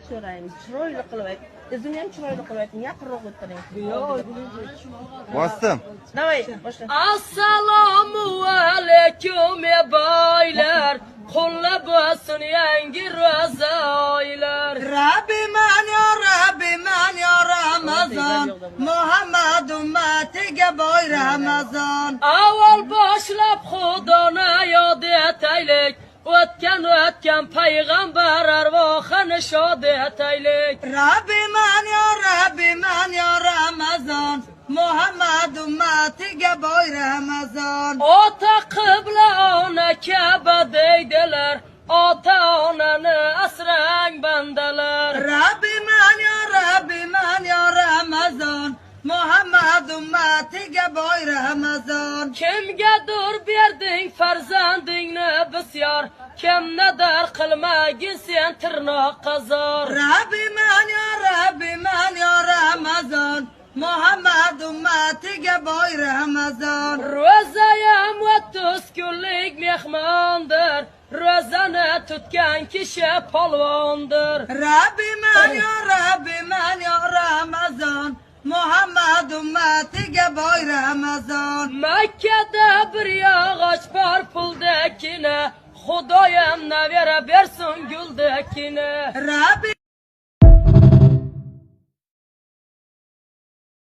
so'raymiz. Chiroyli qilib ayt. O'zingni ham chiroyli qilib ayting. Yaqinroq o'tiring. Bosdim. Davay, boshla. Assalomu alaykum ey boylar, qo'llab bo'lsin yangi ro'za oylar. Rabbiman ya Ramazon, Muhammad ummatiga boy Ramazon. Avval boshlab Xudoni yod etaylik, o'tgan payg'ambar arvohini shod etaylik. Rabbiman ya Ramazon, Muhammad ummatiga boy Ramazon. Ota qibla ona Ka'ba deydilar, ota onani asrang bandalar. Rabbiman ya Ramazon, Muhammad ummatiga boy Ramazon. Kimgadir berding farzandingni bisyor, kimni dar qilmagin sen tirnoqqa zor. Rabbiman ya Ramazon, Muhammad ummatiga boy Ramazon. Ro'zayam 30 kunlik mehmondir, ro'zani tutgan kishi polvondir. Rabbiman ya Ramazon, Muhammad ummatiga boy Ramazon. Makkada bir yog'och bor puldekina, Xudoyam navara bersin guldekina.